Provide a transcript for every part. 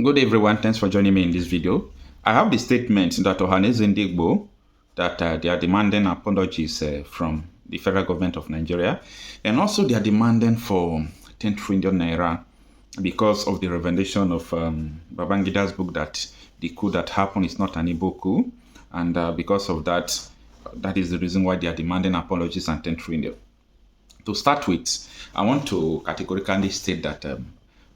Good day, everyone. Thanks for joining me in this video. I have the statement that Ohaneze Ndigbo that they are demanding apologies from the federal government of Nigeria, and also they are demanding for 10 trillion naira because of the revelation of Babangida's book that the coup that happened is not an Igbo coup, and because of that, that is the reason why they are demanding apologies and 10 trillion. To start with, I want to categorically state that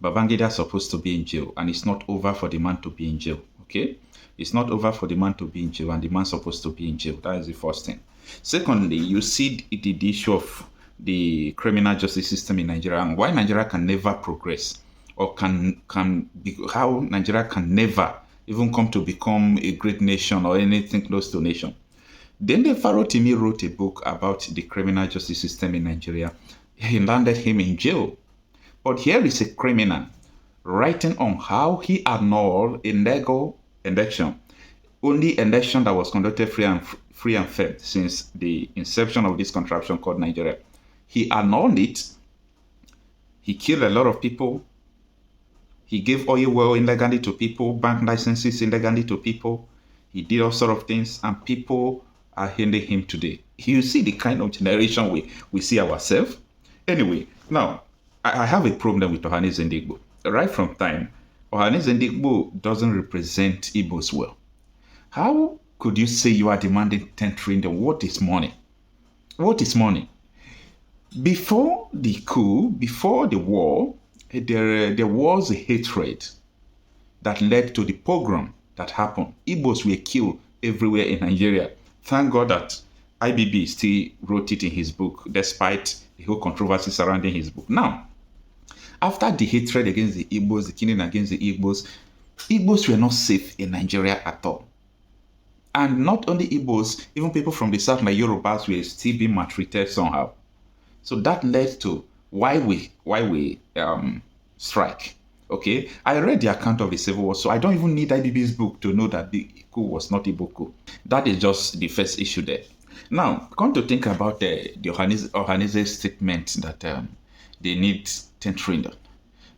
Babangida is supposed to be in jail, and it's not over for the man to be in jail. Okay, it's not over for the man to be in jail, and the man's supposed to be in jail. That is the first thing. Secondly, you see the issue of the criminal justice system in Nigeria and why Nigeria can never progress, or how Nigeria can never even come to become a great nation or anything close to a nation. Then the Farotimi wrote a book about the criminal justice system in Nigeria. He landed him in jail. But here is a criminal writing on how he annulled a legal election, only election that was conducted free and fair since the inception of this contraption called Nigeria. He annulled it. He killed a lot of people. He gave oil well illegally to people, bank licenses illegally to people. He did all sort of things, and people are hindering him today. You see the kind of generation we see ourselves. Anyway, now, I have a problem with Ohaneze Ndigbo. Right from time, Ohaneze Ndigbo doesn't represent Igbos well. How could you say you are demanding 10 trillion? What is money? What is money? Before the coup, before the war, there was a hatred that led to the pogrom that happened. Igbos were killed everywhere in Nigeria. Thank God that IBB still wrote it in his book, despite the whole controversy surrounding his book. Now, after the hatred against the Igbos, the killing against the Igbos were not safe in Nigeria at all. And not only Igbos, even people from the south, like Yorubas, were still being maltreated somehow. So that led to why we strike. Okay, I read the account of the Civil War, so I don't even need IBB's book to know that the coup was not Igbo coup. That is just the first issue there. Now, come to think about the Ohaneze statement that they need 10 trillion.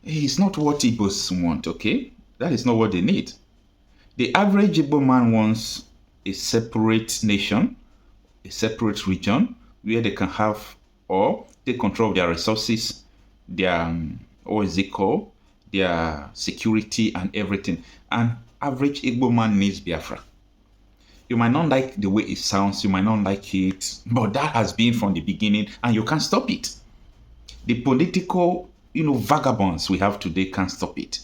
It's not what Igbos want, okay? That is not what they need. The average Igbo man wants a separate nation, a separate region, where they can have or take control of their resources, their, what is it called? Their security and everything. And average Igbo man needs Biafra. You might not like the way it sounds, you might not like it, but that has been from the beginning, and you can't stop it. The political, vagabonds we have today can't stop it.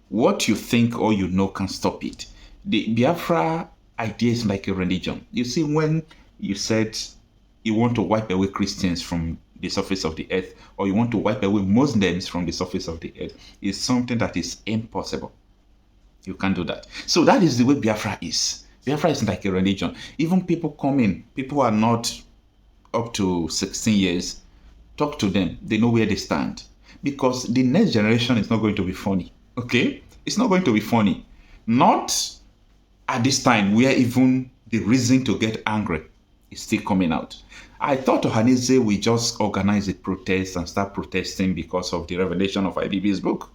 What you think or you know can't stop it. The Biafra idea is like a religion. You see, when you said you want to wipe away Christians from the surface of the earth, or you want to wipe away Muslims from the surface of the earth, is something that is impossible. You can't do that. So that is the way Biafra is. Biafra is like a religion. Even people come in, people are not up to 16 years, talk to them, they know where they stand. Because the next generation is not going to be funny, okay? It's not going to be funny. Not at this time where even the reason to get angry is still coming out. I thought Ohaneze will just organize a protest and start protesting because of the revelation of IBB's book.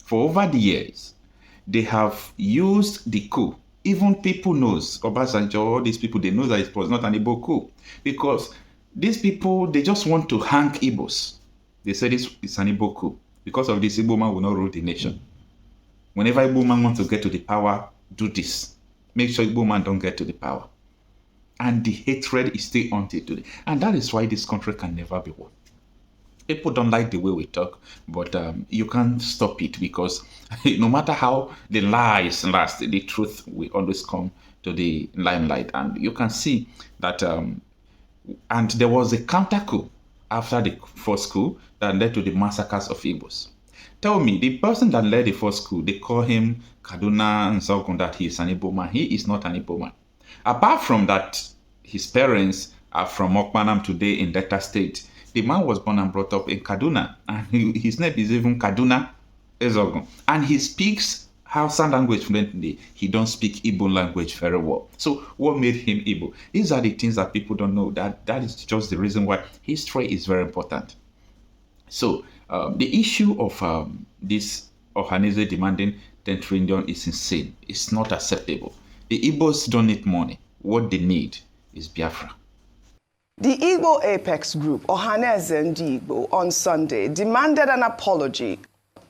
For over the years, they have used the coup. Even people knows, Obasanjo, all these people, they know that it was not an Igbo coup. Because these people, they just want to hang Igbos. They said it's an Igbo coup. Because of this, Igbo man will not rule the nation. Whenever Igbo man wants to get to the power, do this. Make sure Igbo man don't get to the power. And the hatred is still on till today. And that is why this country can never be won. People don't like the way we talk, but you can't stop it, because no matter how the lies last, the truth will always come to the limelight. And you can see that, and there was a counter coup after the first coup that led to the massacres of Igbos. Tell me, the person that led the first coup, they call him Kaduna and Zogun, that he is an Igbo man. He is not an Igbo man. Apart from that, his parents are from Okpanam today in Delta State. The man was born and brought up in Kaduna, and his name is even Kaduna Ezogun. And he speaks Hausa language fluently. He don't speak Igbo language very well. So what made him Igbo? These are the things that people don't know. That is just the reason why history is very important. So the issue of this Ohaneze demanding 10 trillion is insane. It's not acceptable. The Igbos don't need money. What they need is Biafra. The Igbo apex group, Ohaneze Ndigbo, on Sunday demanded an apology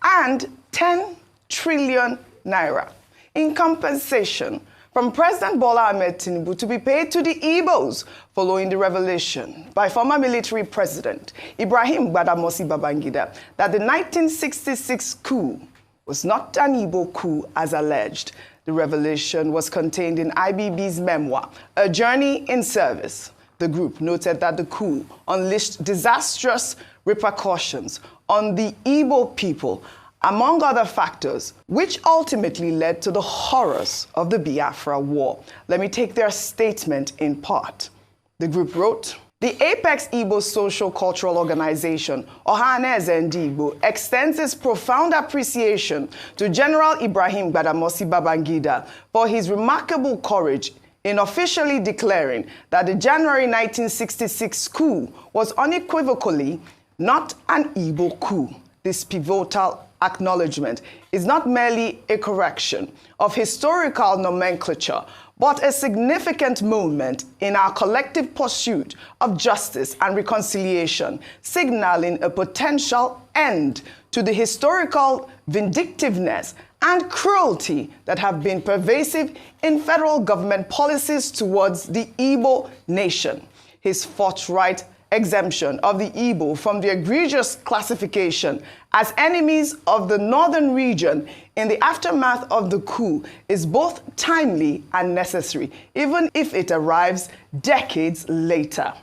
and 10 trillion naira in compensation from President Bola Ahmed Tinubu to be paid to the Igbos following the revelation by former military president Ibrahim Badamasi Babangida that the 1966 coup was not an Igbo coup as alleged. The revelation was contained in IBB's memoir, A Journey in Service. The group noted that the coup unleashed disastrous repercussions on the Igbo people, among other factors, which ultimately led to the horrors of the Biafra War. Let me take their statement in part. The group wrote, "The Apex Igbo Social Cultural Organization, Ohaneze Ndigbo, extends its profound appreciation to General Ibrahim Badamasi Babangida for his remarkable courage in officially declaring that the January 1966 coup was unequivocally not an Igbo coup. This pivotal acknowledgement is not merely a correction of historical nomenclature, but a significant moment in our collective pursuit of justice and reconciliation, signaling a potential end to the historical vindictiveness and cruelty that have been pervasive in federal government policies towards the Igbo nation. His forthright exemption of the Igbo from the egregious classification as enemies of the northern region in the aftermath of the coup is both timely and necessary, even if it arrives decades later.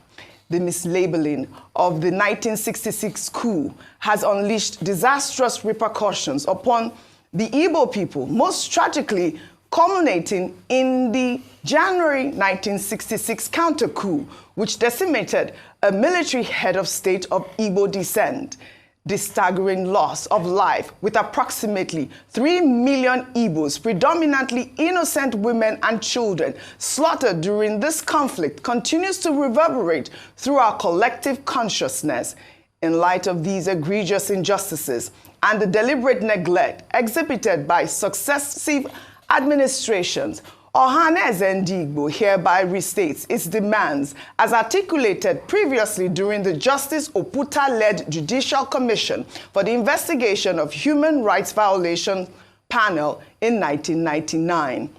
The mislabeling of the 1966 coup has unleashed disastrous repercussions upon the Igbo people, most tragically culminating in the January 1966 counter-coup, which decimated a military head of state of Igbo descent. The staggering loss of life, with approximately 3 million Igbos, predominantly innocent women and children, slaughtered during this conflict, continues to reverberate through our collective consciousness. In light of these egregious injustices and the deliberate neglect exhibited by successive administrations, Ohaneze Ndigbo hereby restates its demands as articulated previously during the Justice Oputa-led Judicial Commission for the Investigation of Human Rights Violation panel in 1999.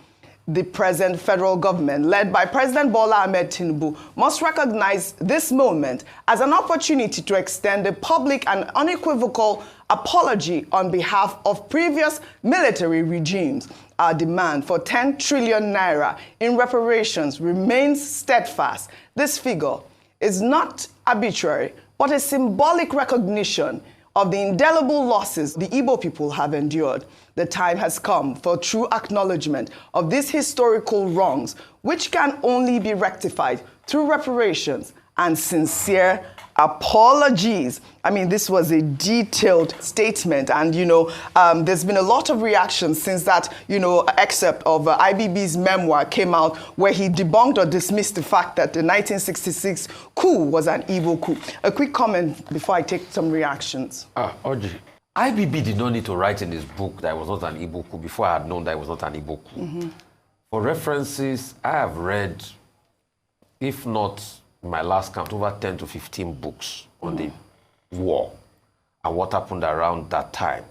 The present federal government, led by President Bola Ahmed Tinubu, must recognize this moment as an opportunity to extend a public and unequivocal apology on behalf of previous military regimes. Our demand for 10 trillion naira in reparations remains steadfast. This figure is not arbitrary, but a symbolic recognition of the indelible losses the Igbo people have endured. The time has come for true acknowledgement of these historical wrongs, which can only be rectified through reparations and sincere apologies. I mean, this was a detailed statement, and there's been a lot of reactions since that excerpt of IBB's memoir came out, where he debunked or dismissed the fact that the 1966 coup was an Igbo coup. A quick comment before I take some reactions. Oji, IBB did not need to write in his book that it was not an Igbo coup before I had known that it was not an Igbo coup. Mm-hmm. For references, I have read, if not my last count, over 10 to 15 books on the war and what happened around that time.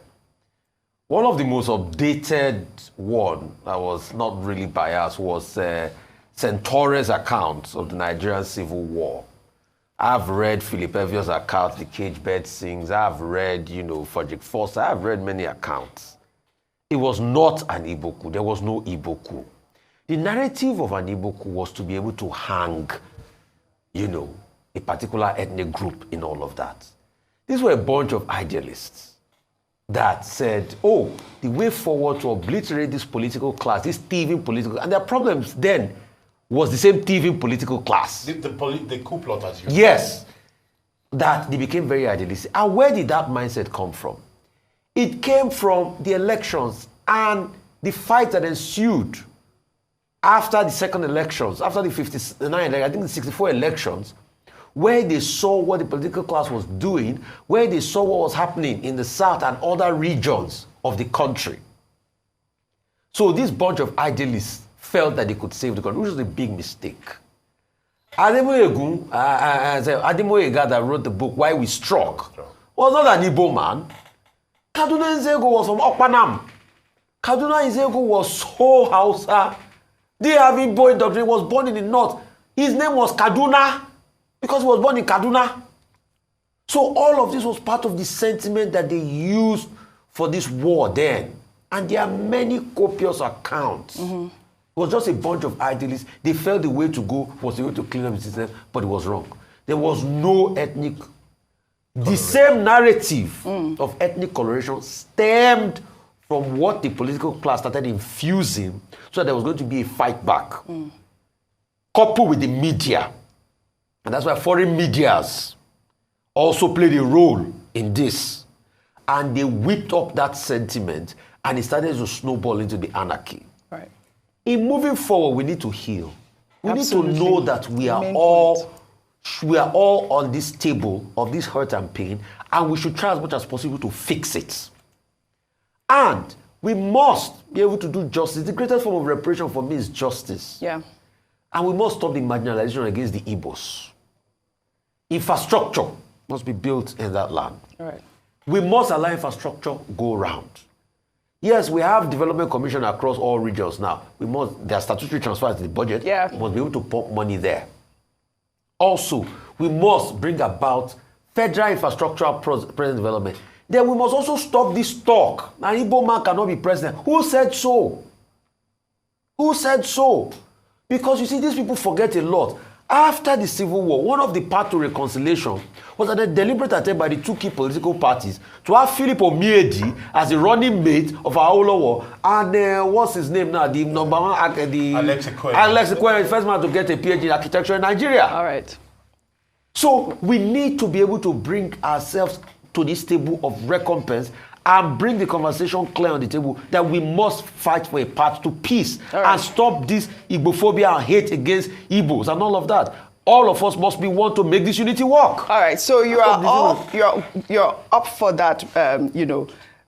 One of the most updated one that was not really biased was Centaure's account of the Nigerian Civil War. I've read Philip Evio's account, The Cage Bird Sings. I've read, Frederick Foster. I've read many accounts. It was not an Igbo coup. There was no Igbo coup. The narrative of an Igbo coup was to be able to hang a particular ethnic group in all of that. These were a bunch of idealists that said, oh, the way forward to obliterate this political class, this thieving political, and their problems then was the same thieving political class. The coup plotters. Yes. That they became very idealistic. And where did that mindset come from? It came from the elections and the fight that ensued after the second elections, after the 59, I think the 64 elections, where they saw what the political class was doing, where they saw what was happening in the south and other regions of the country. So this bunch of idealists felt that they could save the country, which was a big mistake. Ademoye that wrote the book Why We Struck was not an Igbo man. Kaduna Nzego was from Okpanam. Kaduna Nzego was so Hausa. They have Igbo doctrine. He was born in the north. His name was Kaduna because he was born in Kaduna. So all of this was part of the sentiment that they used for this war then. And there are many copious accounts. It was just a bunch of idealists. They felt the way to go was the way to clean up the system, but it was wrong. There was no ethnic. The same narrative of ethnic coloration stemmed from what the political class started infusing so that there was going to be a fight back. Coupled with the media. And that's why foreign medias also played a role in this. And they whipped up that sentiment and it started to snowball into the anarchy. Right. In moving forward, we need to heal. We Absolutely. need to know that we are all on this table of this hurt and pain, and we should try as much as possible to fix it. And we must be able to do justice. The greatest form of reparation for me is justice. Yeah. And we must stop the marginalization against the Igbos. Infrastructure must be built in that land. All right. We must allow infrastructure go round. Yes, we have development commission across all regions now. There are statutory transfers to the budget. Yeah. We must be able to pump money there. Also, we must bring about federal infrastructural present development. Then we must also stop this talk. An Igbo man cannot be president. Who said so? Who said so? Because you see, these people forget a lot. After the Civil War, one of the paths to reconciliation was a deliberate attempt by the two key political parties to have Philip Omiedi as the running mate of Awolowo and what's his name now? The number one, Alex Ekpa, the first man to get a PhD in architecture in Nigeria. All right. So we need to be able to bring ourselves to this table of recompense and bring the conversation clear on the table that we must fight for a path to peace and stop this Igbophobia and hate against Igbos and all of that. All of us must be one to make this unity work. All right, so you're up for that,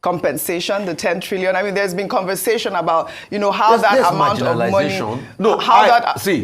compensation, the 10 trillion. I mean, there's been conversation about, how that amount of money,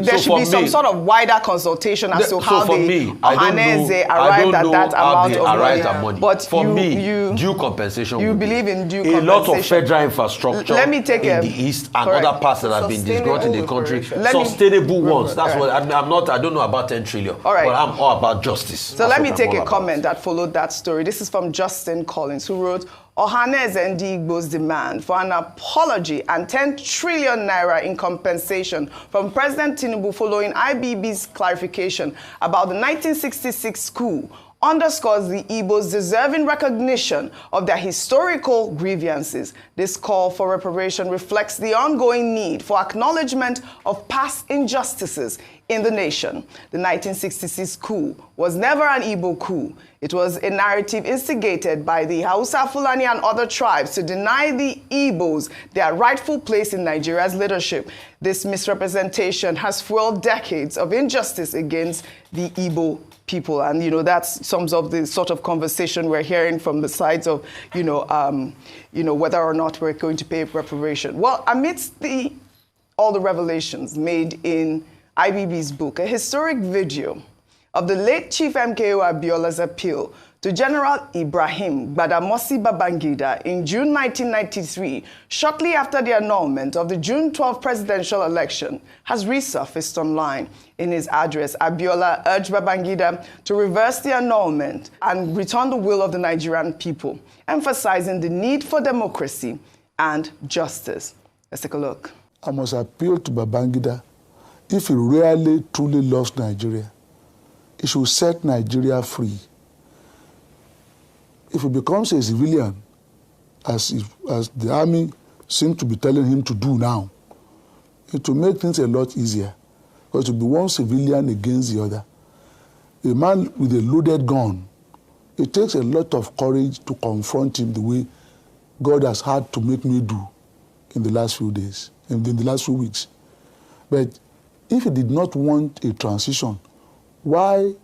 there should be some sort of wider consultation as to how Ohaneze arrived at that amount of money. But for me, due compensation. You believe in due compensation. A lot of federal infrastructure in the east and other parts that have been disgruntled in the country. Sustainable ones. That's what I don't know about 10 trillion. All right. But I'm all about justice. So let me take a comment that followed that story. This is from Justin Collins, who wrote, Ohaneze Ndigbo's demand for an apology and 10 trillion naira in compensation from President Tinubu following IBB's clarification about the 1966 coup underscores the Igbos' deserving recognition of their historical grievances. This call for reparation reflects the ongoing need for acknowledgement of past injustices in the nation. The 1966 coup was never an Igbo coup. It was a narrative instigated by the Hausa, Fulani, and other tribes to deny the Igbos their rightful place in Nigeria's leadership. This misrepresentation has fueled decades of injustice against the Igbo people. And, that sums up the sort of conversation we're hearing from the sides of, whether or not we're going to pay reparation. Well, amidst all the revelations made in IBB's book, a historic video of the late Chief MKO Abiola's appeal to General Ibrahim Badamasi Babangida in June 1993, shortly after the annulment of the June 12 presidential election, has resurfaced online. In his address, Abiola urged Babangida to reverse the annulment and return the will of the Nigerian people, emphasizing the need for democracy and justice. Let's take a look. I must appeal to Babangida. If he really, truly loves Nigeria, he should set Nigeria free. If he becomes a civilian, as the army seems to be telling him to do now, it will make things a lot easier. Because it will be one civilian against the other. A man with a loaded gun, it takes a lot of courage to confront him the way God has had to make me do in the last few days, in the last few weeks. But if he did not want a transition, why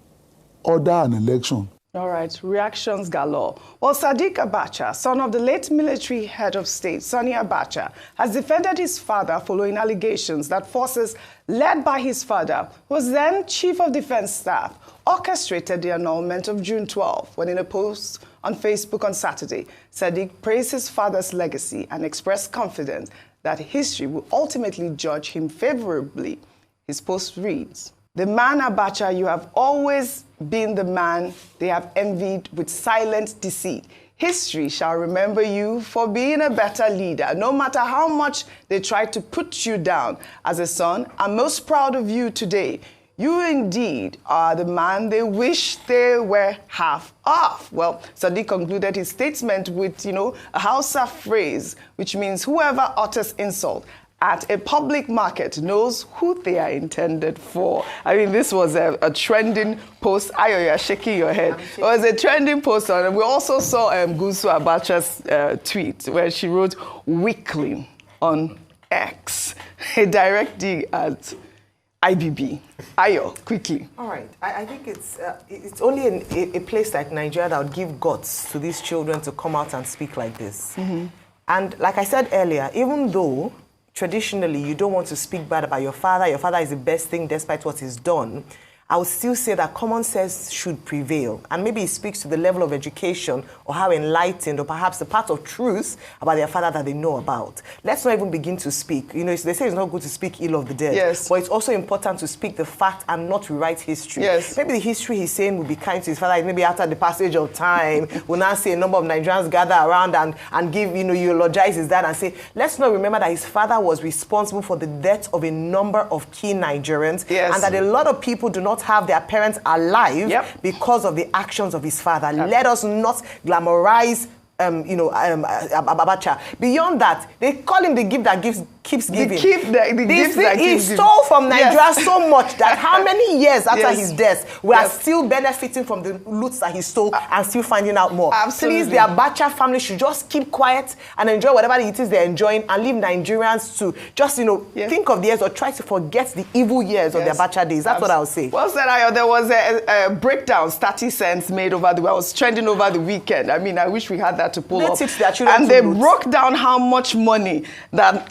order an election All right, reactions galore. Well, Sadiq Abacha, son of the late military head of state, Sani Abacha, has defended his father following allegations that forces led by his father, who was then Chief of Defense Staff, orchestrated the annulment of June 12, when in a post on Facebook on Saturday, Sadiq praised his father's legacy and expressed confidence that history will ultimately judge him favorably. His post reads, "The man Abacha, you have always been the man they have envied with silent deceit. History shall remember you for being a better leader, no matter how much they try to put you down. As a son, I'm most proud of you today. You indeed are the man they wish they were half of." Well, Sadiq concluded his statement with, a Hausa phrase, which means whoever utters insult at a public market knows who they are intended for. I mean, this was a trending post. Ayo, you're shaking your head. It was a trending post on, and we also saw Gusu Abacha's tweet where she wrote "weakling" on X, a direct dig at IBB. Ayo, quickly. All right. I think it's only in a place like Nigeria that would give guts to these children to come out and speak like this. Mm-hmm. And like I said earlier, even though traditionally you don't want to speak bad about your father is the best thing despite what he's done, I would still say that common sense should prevail. And maybe it speaks to the level of education or how enlightened or perhaps the part of truth about their father that they know about. Let's not even begin to speak. They say it's not good to speak ill of the dead. Yes. But it's also important to speak the fact and not rewrite history. Yes. Maybe the history he's saying will be kind to his father. Maybe after the passage of time, we'll now see a number of Nigerians gather around and give, eulogize his dad and say, let's not remember that his father was responsible for the death of a number of key Nigerians. Yes. And that a lot of people do not have their parents alive because of the actions of his father. Let us not glamorize Abacha. Beyond that, they call him the gift that keeps giving. He stole from Nigeria so much that how many years after his death we are still benefiting from the loots that he stole and still finding out more. Absolutely. Please, the Abacha family should just keep quiet and enjoy whatever it is they're enjoying and leave Nigerians to just, think of the years or try to forget the evil years of the Abacha days. That's what I would say. Well said, Ayo. There was a breakdown, 30 cents made over the, I was trending over the weekend. I mean, I wish we had that to pull up. And they broke down how much money that,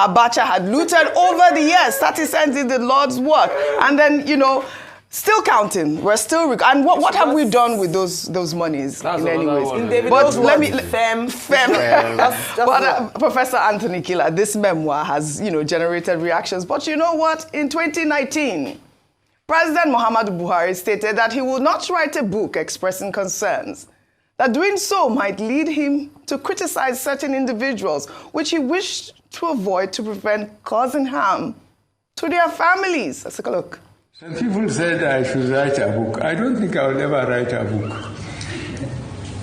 Abacha had looted over the years. 30 cents did the Lord's work. And then, still counting. We're still... And what have we done with those monies in any ways? But let me... But Professor Anthony Killer, this memoir has, generated reactions. But you know what? In 2019, President Muhammadu Buhari stated that he will not write a book expressing concerns that doing so might lead him to criticize certain individuals, which he wished to avoid to prevent causing harm to their families. Let's take a look. Some people said I should write a book. I don't think I will ever write a book.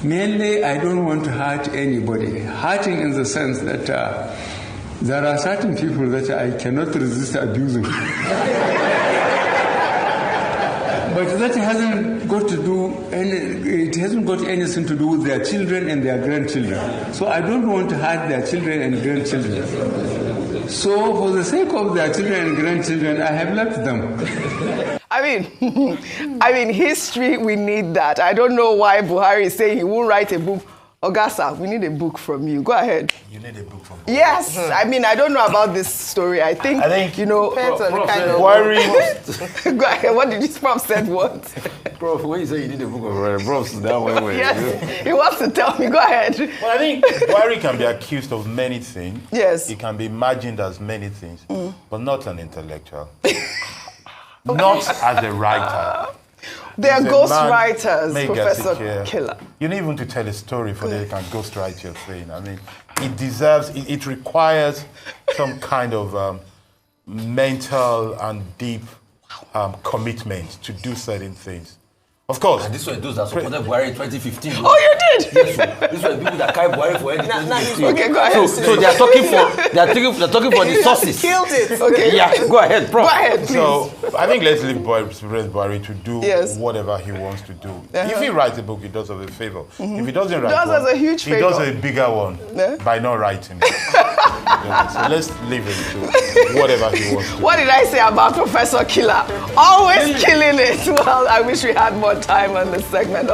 Mainly, I don't want to hurt anybody. Hurting in the sense that there are certain people that I cannot resist abusing. But that hasn't got anything to do with their children and their grandchildren. So I don't want to hurt their children and grandchildren. So for the sake of their children and grandchildren, I have left them. I mean, history, we need that. I don't know why Buhari is saying he won't write a book. Ogasa, we need a book from you. Go ahead. You need a book from me. Yes. I mean, I don't know about this story. I think depends on the kind of... Go ahead. What did this prof said what? Prof, when you say you need a book of profs, that way. Yes. He wants to tell me. Go ahead. Well, I think Buhari can be accused of many things. Yes. He can be imagined as many things, but not an intellectual. Not as a writer. They are ghost writers, Professor Killer. You need even to tell a story for they can ghost write your thing. I mean, it requires some kind of mental and deep commitment to do certain things. Of course. And this were those that supported Buhari in 2015. Oh, you did? Yes, so these were people that carried Buhari for 2015. Okay, go ahead. So they are talking for the sources. Killed it. Okay. Yeah, go ahead, Prof. Go ahead, please. So I think let's leave President Buhari to do whatever he wants to do. If he writes a book, he does us a favor. If he doesn't write one, a huge favor. He does a bigger one by not writing it. So let's leave him to whatever he wants to do. What did I say about Professor Killer? Always killing it. Well, I wish we had more time on this segment.